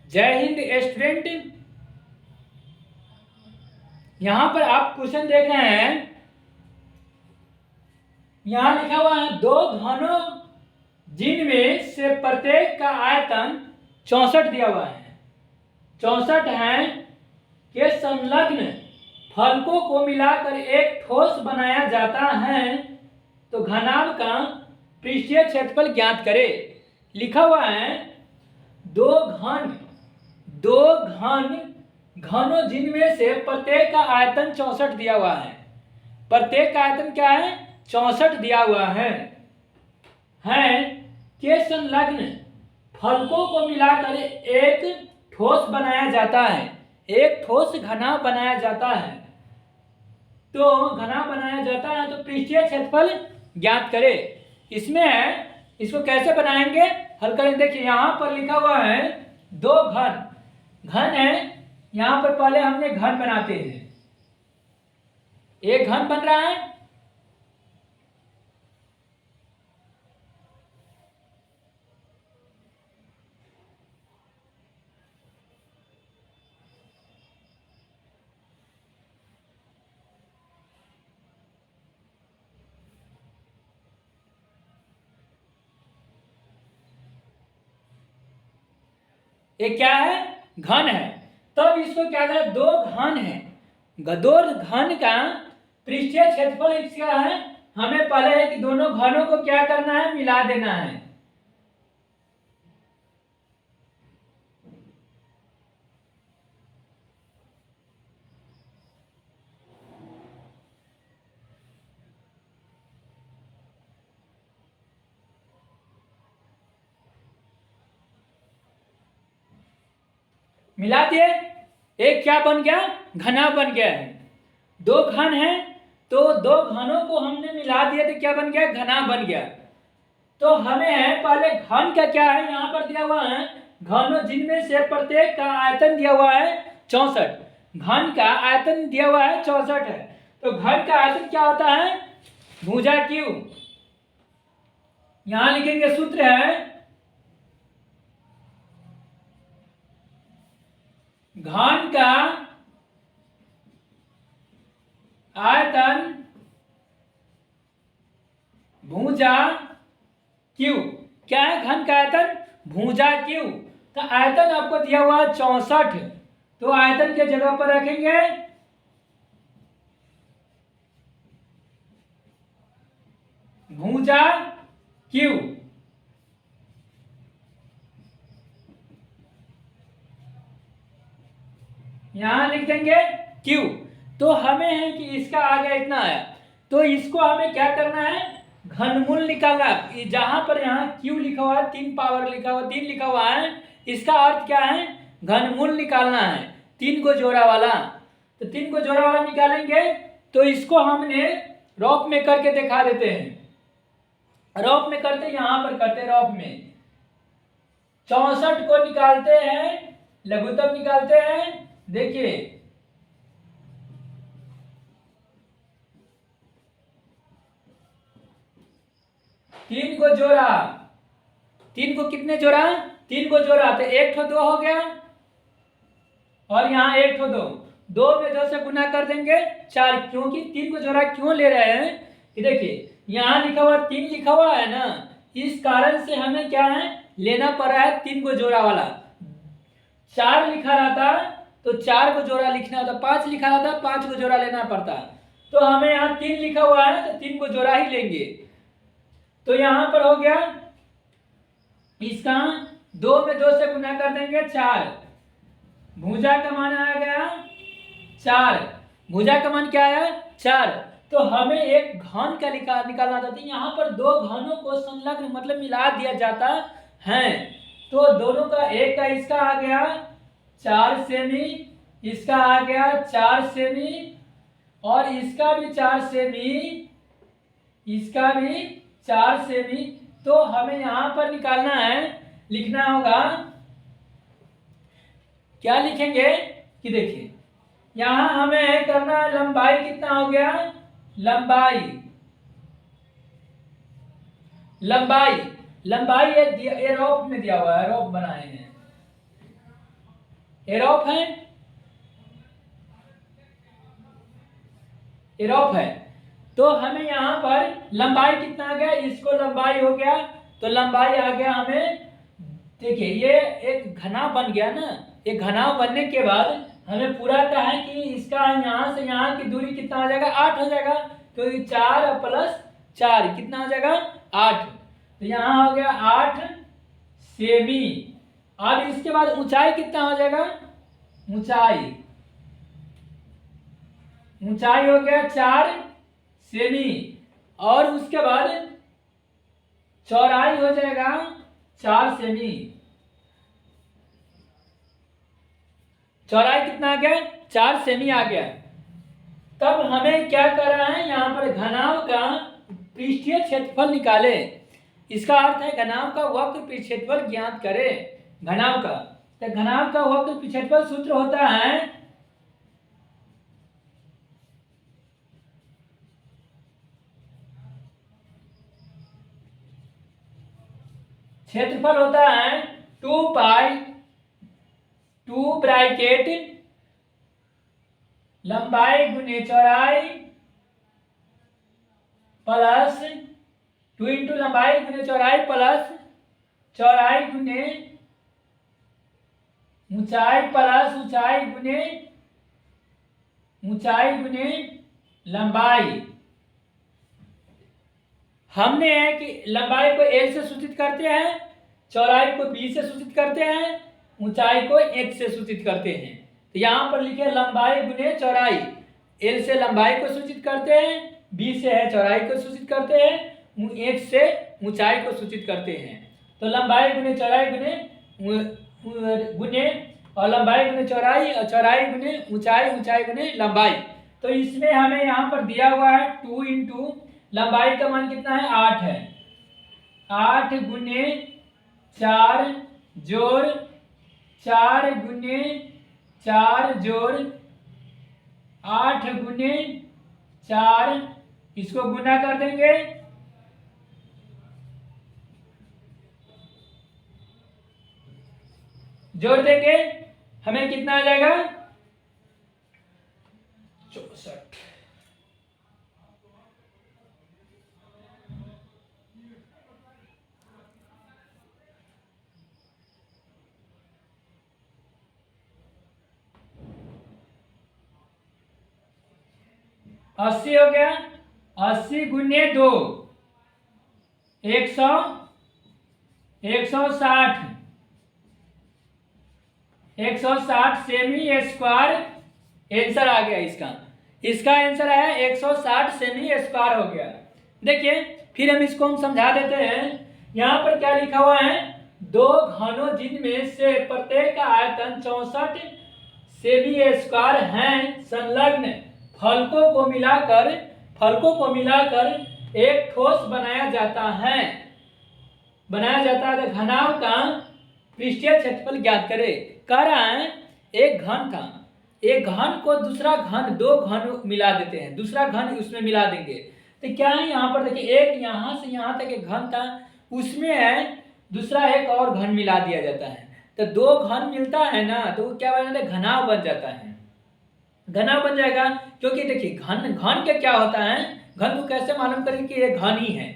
जय हिंद स्टूडेंट। यहां पर आप क्वेश्चन देख रहे हैं। यहां लिखा हुआ है दो घनों जिनमें से प्रत्येक का आयतन 64 दिया हुआ है। 64 है के संलग्न फलकों को मिलाकर एक ठोस बनाया जाता है तो घनाभ का पृष्ठीय क्षेत्रफल ज्ञात करे। लिखा हुआ है दो घन घनों जिनमें से प्रत्येक का आयतन 64 दिया हुआ है। प्रत्येक का आयतन क्या है? 64 दिया हुआ है के संलग्न फलकों को मिलाकर एक ठोस बनाया जाता है। एक ठोस घना बनाया जाता है तो घना बनाया जाता है तो पृष्ठीय क्षेत्रफल ज्ञात करे। इसमें है, इसको कैसे बनाएंगे, हल करें। देखिए यहां पर लिखा हुआ है दो घन है। यहां पर पहले हमने घन बनाते हैं। एक घन बन रहा है, एक क्या है? घन है। तब इसको क्या करें? दो घन है। दो घन का पृष्ठीय क्षेत्रफल क्या है? हमें पहले है कि दोनों घनों को क्या करना है? मिला देना है। मिला दिए, एक क्या बन गया? घना बन गया है। दो घन है तो दो घनों को हमने मिला दिया तो क्या बन गया? घना बन गया। तो हमें है पहले घन का क्या है, यहां पर दिया हुआ है घनों जिनमें से प्रत्येक का आयतन दिया हुआ है 64। घन का आयतन दिया हुआ है 64 है। तो घन का आयतन क्या होता है? भुजा क्यू। यहां लिखेंगे सूत्र है घन का आयतन भुजा क्यू। क्या है घन का आयतन? भुजा क्यू। तो आयतन आपको दिया हुआ है 64। तो आयतन के जगह पर रखेंगे भुजा क्यू। यहां लिख देंगे क्यू। तो हमें है कि इसका आ गया इतना आया। तो इसको हमें क्या करना है? घनमूल निकालना। जहां पर यहाँ क्यू लिखा हुआ है, 3 पावर लिखा हुआ, 3 लिखा हुआ है, इसका अर्थ क्या है? घनमूल निकालना है, 3 को जोड़ा वाला। तो 3 को जोड़ा वाला निकालेंगे तो इसको हमने रॉप में करके दिखा देते हैं। रॉप में करते, यहां पर करते रॉप में 64 को निकालते हैं, लघुत्तम निकालते हैं। देखिए 3 को जोड़ा, 3 को कितने जोड़ा? 3 को जोड़ा तो 1 ठो 2 हो गया और यहाँ 1 ठो 2। 2 में 2 से गुना कर देंगे 4। क्योंकि 3 को जोड़ा क्यों ले रहे हैं कि देखिए यहाँ लिखा हुआ 3 लिखा हुआ है ना, इस कारण से हमें क्या है लेना पड़ रहा है 3 को जोड़ा वाला। 4 लिखा रहता तो 4 को जोड़ा लिखना होता, 5 लिखा रहता 5 को जोड़ा लेना पड़ता। तो हमें यहाँ 3 लिखा हुआ है तो 3 को जोड़ा ही लेंगे। तो यहां पर हो गया इसका 2 में 2 से गुना कर देंगे 4। भुजा का मान आ गया 4। भुजा का मान क्या है? 4। तो हमें एक घन का निकालना था। यहाँ पर दो घनों को संलग्न मतलब मिला दिया जाता है। तो दोनों का एक का इसका आ गया 4 सेमी, इसका आ गया 4 सेमी और इसका भी 4 सेमी, इसका भी 4 सेमी। तो हमें यहां पर निकालना है, लिखना होगा क्या लिखेंगे कि देखिए यहां हमें करना है लंबाई कितना हो गया? लंबाई लंबाई लंबाई ये रॉप में दिया हुआ है, रॉप बनाए हैं। एरोफ है, एरोफ है। तो हमें यहाँ पर लंबाई कितना आ गया, इसको लंबाई हो गया, तो लंबाई आ गया हमें, देखिए ये एक घना बन गया ना, एक घना बनने के बाद हमें पूरा का है कि इसका यहाँ से यहाँ की दूरी कितना आ जाएगा, 8 हो जाएगा। तो ये 4 प्लस 4 कितना हो जाएगा, 8। तो यहाँ हो गया 8 सेमी। अब इसके बाद ऊंचाई कितना हो जाएगा, ऊंचाई, ऊंचाई हो गया 4 सेमी। और उसके बाद चौड़ाई हो जाएगा 4 सेमी। चौड़ाई कितना आ गया, 4 सेमी आ गया। तब हमें क्या करना है, यहाँ पर घनाभ का पृष्ठीय क्षेत्रफल निकाले। इसका अर्थ है घनाभ का वक्र क्षेत्रफल ज्ञात करें। घनाभ का, तो घनाभ का वक्र क्षेत्रफल सूत्र होता है क्षेत्रफल होता है 2 पाई 2 ब्रैकेट लंबाई गुने चौड़ाई प्लस 2 इंटू लंबाई गुने चौड़ाई प्लस चौड़ाई गुने ऊंचाई प्लस ऊंचाई गुने लंबाई। हमने है कि लंबाई को L से सूचित करते हैं, चौड़ाई को B से सूचित करते हैं, ऊंचाई को H से सूचित करते हैं। तो यहाँ पर लिखे लंबाई गुने चौड़ाई, L से लंबाई को सूचित करते हैं, B से है चौड़ाई को सूचित करते हैं, H से ऊंचाई को सूचित करते हैं। तो लंबाई गुने चौड़ाई गुने और लंबाई गुने चौड़ाई और चौड़ाई गुने ऊंचाई, ऊंचाई गुने लंबाई। तो इसमें हमें यहाँ पर दिया हुआ है 2 इंटू लंबाई का मान कितना है, 8 है, 8 गुने 4 जोड़ 4 गुने 4 जोड़ 8 गुने 4, इसको गुना कर देंगे, जोड़ देंगे, हमें कितना आ जाएगा, 64। अस्सी हो गया, 80 गुने 2 100, 160, 160 सेमी स्क्वायर आंसर आ गया इसका। इसका आंसर आया 160 सेमी स्क्वायर हो गया। देखिए फिर हम इसको हम समझा देते हैं। यहाँ पर क्या लिखा हुआ है, 2 घनों जिनमें से प्रत्येक का आयतन 64 सेमी स्क्वायर हैं, संलग्न फलकों को मिलाकर एक ठोस बनाया जाता है। तो घनाभ का पृष्ठीय क्षेत्रफल ज्ञात करे। कह रहा है एक घन था, एक घन को दूसरा घन, 2 घन मिला देते हैं, दूसरा घन उसमें मिला देंगे। तो क्या है यहाँ पर देखिए, एक यहाँ से यहाँ तक एक घन था, उसमें है दूसरा एक और घन मिला दिया जाता है। तो 2 घन मिलता है ना, तो वो क्या बन जाता है, घनाभ बन जाता है, घना बन जाएगा। क्योंकि देखिए घन का क्या होता है, घन को कैसे मालूम करें कि ये घन ही है,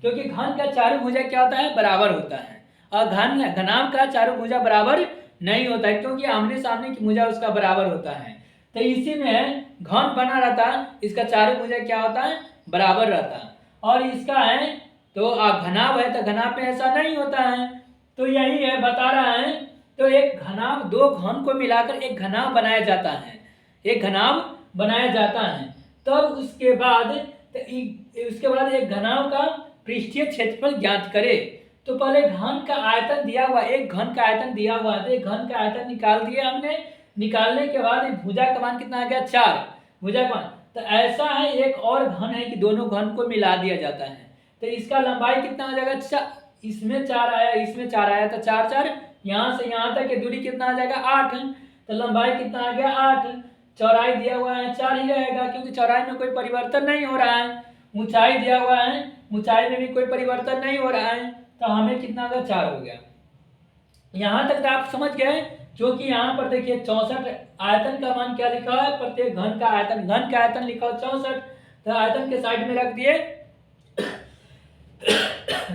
क्योंकि घन का चारों भुजा क्या होता है, बराबर होता है। और घनाभ का चारों भुजा बराबर नहीं होता है, क्योंकि आमने सामने की भुजा उसका बराबर होता है। तो इसी में घन बना रहता, इसका चारों भुजा क्या होता है, बराबर रहता। और इसका है तो घनाभ है, तो घनाभ में ऐसा नहीं होता है। तो यही है बता रहा है। तो एक घनाभ, 2 घन को मिलाकर एक घनाभ बनाया जाता है, एक घनाभ बनाया जाता है। तब उसके बाद एक घनाभ का पृष्ठीय क्षेत्रफल ज्ञात करे। तो पहले घन का आयतन दिया हुआ, एक घन का आयतन दिया हुआ है, तो एक घन का आयतन निकाल दिया हमने। निकालने के बाद भुजा का मान कितना आ गया, 4 भुजा का मान। तो ऐसा है एक और घन है कि दोनों घन को मिला दिया जाता है। तो इसका लंबाई कितना आ जाएगा, इसमें 4 आया, इसमें 4 आया, तो 4 4 यहाँ से यहाँ तक की दूरी कितना आ जाएगा, 8। तो लंबाई कितना आ गया, 8। चौड़ाई दिया हुआ है 4 ही रहेगा, क्योंकि चौड़ाई में कोई परिवर्तन नहीं हो रहा है। ऊंचाई दिया हुआ है, ऊंचाई में भी कोई परिवर्तन नहीं हो रहा है, तो हमें कितना होगा, 4 हो गया। यहाँ तक तो आप समझ गए। क्योंकि यहाँ पर देखिए 64 आयतन का मान क्या लिखा है, प्रत्येक घन का आयतन लिखा है 64, तो आयतन के साइड में रख दिए।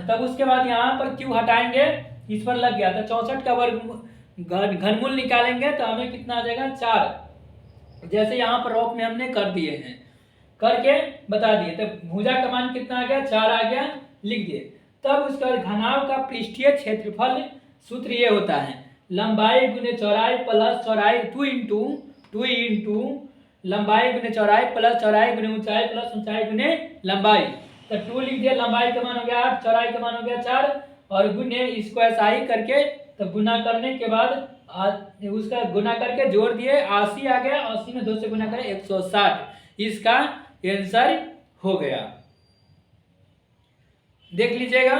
तब उसके बाद यहाँ पर क्यू हटाएंगे, इस पर लग गया, तो 64 का वर्ग घनमूल निकालेंगे तो हमें कितना आ जाएगा 4। जैसे यहाँ पर रॉक में हमने कर दिए हैं, करके बता दिए, तो भुजा का मान कितना आ गया 4 आ गया, लिख दिए। तब उसका घनाभ का पृष्ठीय क्षेत्रफल सूत्र ये होता है लंबाई गुने चौड़ाई प्लस चौड़ाई 2 इंटू लंबाई गुने चौड़ाई प्लस चौड़ाई गुने ऊंचाई प्लस ऊंचाई गुने लंबाई। तो 2 लिख दिया, लंबाई का मान हो गया 8, चौड़ाई का मान हो गया 4, और गुने इसको ऐसा ही करके तो गुना करने के बाद उसका गुना करके जोड़ दिए, 80 आ गया, 80 में 2 से गुना करें 160, इसका आंसर हो गया। देख लीजिएगा।